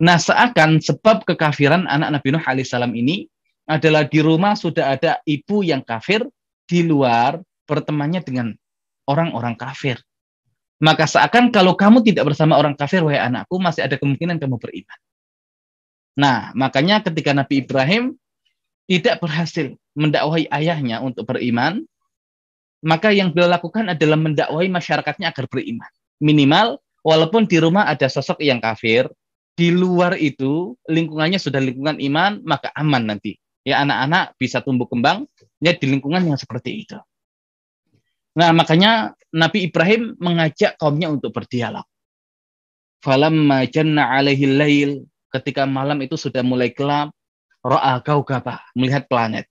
Nah, seakan sebab kekafiran anak Nabi Nuh alaihissalam ini adalah di rumah sudah ada ibu yang kafir, di luar bertemannya dengan orang-orang kafir. Maka seakan kalau kamu tidak bersama orang kafir, wahai anakku, masih ada kemungkinan kamu beriman. Nah, makanya ketika Nabi Ibrahim tidak berhasil mendakwahi ayahnya untuk beriman, maka yang beliau lakukan adalah mendakwahi masyarakatnya agar beriman. Minimal, walaupun di rumah ada sosok yang kafir, di luar itu lingkungannya sudah lingkungan iman, maka aman nanti. Ya, anak-anak bisa tumbuh kembang ya di lingkungan yang seperti itu. Nah, makanya Nabi Ibrahim mengajak kaumnya untuk berdialog. Falamma janna alaihi lail, ketika malam itu sudah mulai gelap, ra'a kaukaba, melihat planet.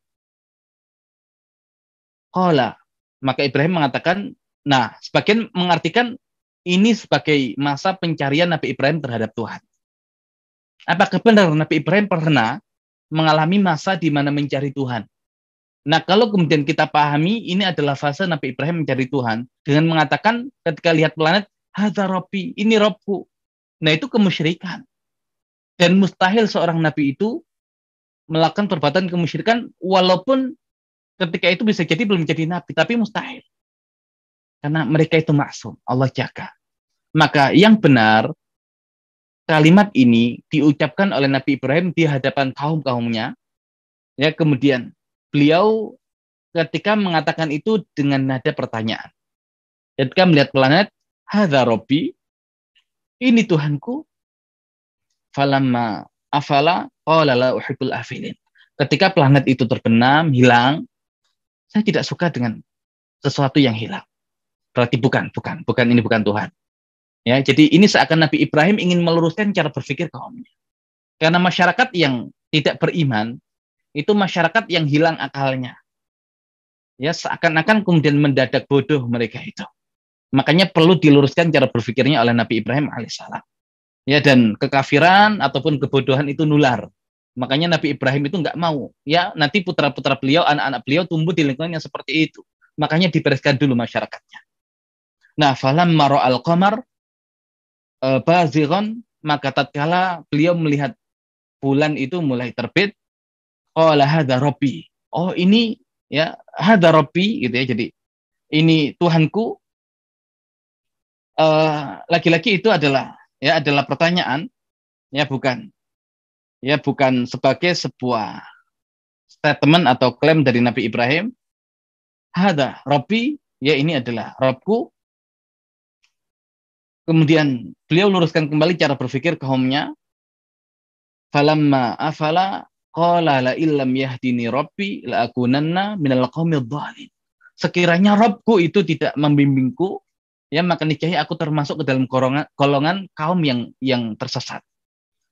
Qala, maka Ibrahim mengatakan, nah, sebagian mengartikan ini sebagai masa pencarian Nabi Ibrahim terhadap Tuhan. Apakah benar Nabi Ibrahim pernah mengalami masa di mana mencari Tuhan? Nah, kalau kemudian kita pahami ini adalah fase Nabi Ibrahim mencari Tuhan dengan mengatakan ketika lihat planet, hadza Rabbi, ini Robku. Nah, itu kemusyrikan. Dan mustahil seorang Nabi itu melakukan perbuatan kemusyrikan walaupun ketika itu bisa jadi belum jadi Nabi, tapi mustahil. Karena mereka itu maksum, Allah jaga. Maka yang benar, kalimat ini diucapkan oleh Nabi Ibrahim di hadapan kaum-kaumnya. Ya, kemudian beliau ketika mengatakan itu dengan nada pertanyaan. Ketika melihat planet, hadza Rabbi, ini Tuhanku. Falamma afala qala la uhibbul afilin. Ketika planet itu terbenam, hilang, saya tidak suka dengan sesuatu yang hilang. Berarti bukan ini bukan Tuhan. Ya, jadi ini seakan Nabi Ibrahim ingin meluruskan cara berpikir kaumnya. Karena masyarakat yang tidak beriman itu masyarakat yang hilang akalnya. Ya, seakan-akan kemudian mendadak bodoh mereka itu. Makanya perlu diluruskan cara berpikirnya oleh Nabi Ibrahim alaihissalam. Ya, dan kekafiran ataupun kebodohan itu nular. Makanya Nabi Ibrahim itu nggak mau. Ya, nanti putra-putra beliau, anak-anak beliau tumbuh di lingkungan yang seperti itu. Makanya dibereskan dulu masyarakatnya. Nah, falamma ra'al qamar bazighan, maka tatkala beliau melihat bulan itu mulai terbit, qala hadza rabbi. Oh, ini ya, hadza rabbi gitu ya. Jadi ini Tuhanku. Lagi-lagi itu adalah pertanyaan, ya bukan sebagai sebuah statement atau klaim dari Nabi Ibrahim. Hadza rabbi, ya ini adalah Rabbku. Kemudian beliau luruskan kembali cara berpikir kaumnya. Falamma afala qala la illam yahdini rabbi la akunanna minal qaumidh dhalin. Sekiranya Rabbku itu tidak membimbingku, ya maka niscaya aku termasuk ke dalam golongan kaum yang tersesat.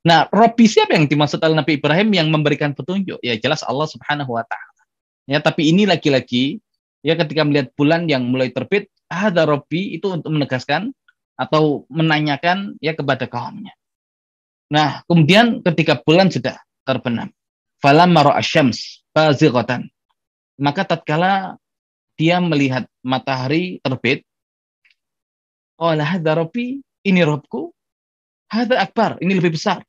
Nah, Rabbi siapa yang dimaksud oleh Nabi Ibrahim yang memberikan petunjuk? Ya jelas Allah Subhanahu wa taala. Ya, tapi ini lagi-lagi ya ketika melihat bulan yang mulai terbit, hadza Rabbi itu untuk menegaskan atau menanyakan ya kepada kaumnya. Nah, kemudian ketika bulan sudah terbenam, falamma ra'a asy-syams bazighatan, maka tatkala dia melihat matahari terbit, qala hadza Rabbi, ini Rabbku, hadza akbar, ini lebih besar.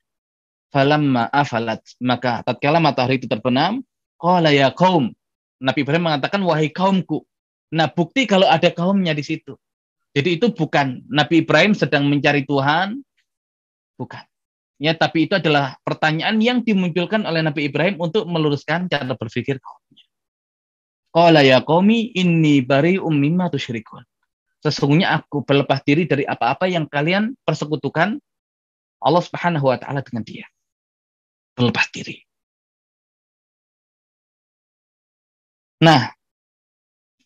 Falamma afalat, maka tatkala matahari itu terbenam, qala ya qaum, Nabi Ibrahim mengatakan wahai kaumku. Nah, bukti kalau ada kaumnya di situ. Jadi itu bukan Nabi Ibrahim sedang mencari Tuhan, bukan. Ya, tapi itu adalah pertanyaan yang dimunculkan oleh Nabi Ibrahim untuk meluruskan cara berpikir kaumnya. Qala ya qaumi inni bari'um mimma tusyrikun. Sesungguhnya aku berlepas diri dari apa-apa yang kalian persekutukan Allah Subhanahu wa taala dengan dia. Berlepas diri. Nah,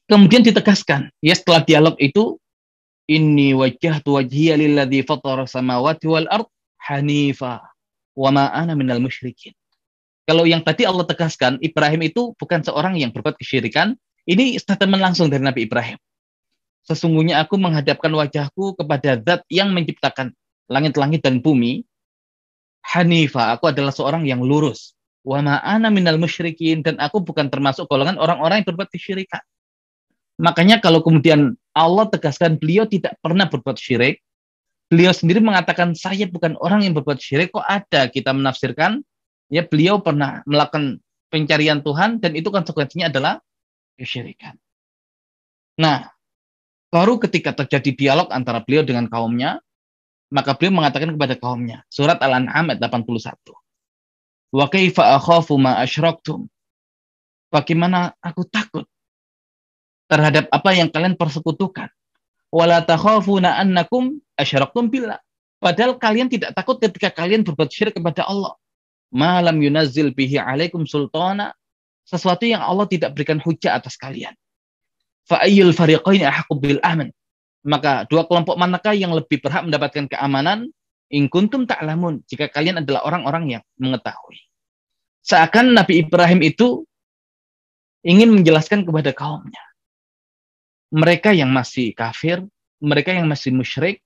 kemudian ditegaskan, ya setelah dialog itu, inni wajjahtu wajhiya lilladzi fatara samawati wal ard hanifa wa ma ana minal musyrikin. Kalau yang tadi Allah tegaskan, Ibrahim itu bukan seorang yang berbuat kesyirikan, ini statement langsung dari Nabi Ibrahim. Sesungguhnya aku menghadapkan wajahku kepada zat yang menciptakan langit-langit dan bumi, hanifa, aku adalah seorang yang lurus. Wa ma ana minal musyrikin, dan aku bukan termasuk golongan orang-orang yang berbuat kesyirikan. Makanya kalau kemudian Allah tegaskan beliau tidak pernah berbuat syirik, Beliau sendiri mengatakan, saya bukan orang yang berbuat syirik. Kok ada kita menafsirkan, ya beliau pernah melakukan pencarian Tuhan, dan itu konsekuensinya adalah kesyirikan. Nah, baru ketika terjadi dialog antara beliau dengan kaumnya, maka beliau mengatakan kepada kaumnya, surat Al-An'am ayat 81. Wa kaifa akhafu ma asyraktum. Bagaimana aku takut terhadap apa yang kalian persekutukan. Wala takhafuna annakum asyraktum billah. Padahal kalian tidak takut ketika kalian berbuat syirik kepada Allah. Ma lam yunazzil bihi alaikum sultana. Sesuatu yang Allah tidak berikan hujah atas kalian. Fa ayyul fariqaini ahaqqu bil aman. Maka dua kelompok manakah yang lebih berhak mendapatkan keamanan? In kuntum ta'lamun. Jika kalian adalah orang-orang yang mengetahui. Seakan Nabi Ibrahim itu ingin menjelaskan kepada kaumnya. Mereka yang masih kafir, mereka yang masih musyrik,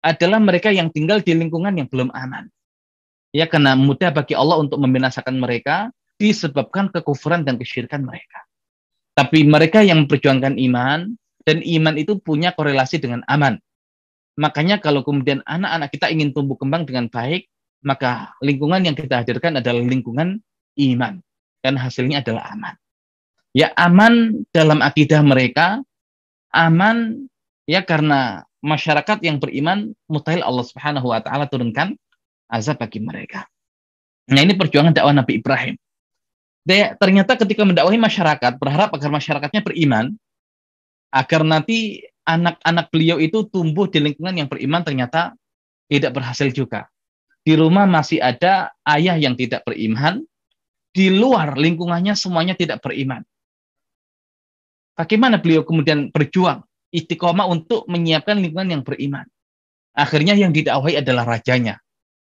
adalah mereka yang tinggal di lingkungan yang belum aman. Ya, karena mudah bagi Allah untuk membinasakan mereka disebabkan kekufuran dan kesyirikan mereka. Tapi mereka yang memperjuangkan iman, dan iman itu punya korelasi dengan aman. Makanya kalau kemudian anak-anak kita ingin tumbuh kembang dengan baik, maka lingkungan yang kita hadirkan adalah lingkungan iman. Dan hasilnya adalah aman. Ya, aman dalam akidah mereka, aman ya karena masyarakat yang beriman mustahil Allah Subhanahu wa taala turunkan azab bagi mereka. Nah, ini perjuangan dakwah Nabi Ibrahim. Ternyata ketika mendakwahi masyarakat, berharap agar masyarakatnya beriman, agar nanti anak-anak beliau itu tumbuh di lingkungan yang beriman, ternyata tidak berhasil juga. Di rumah masih ada ayah yang tidak beriman, di luar lingkungannya semuanya tidak beriman. Bagaimana beliau kemudian berjuang istiqomah untuk menyiapkan lingkungan yang beriman? Akhirnya yang didakwahi adalah rajanya.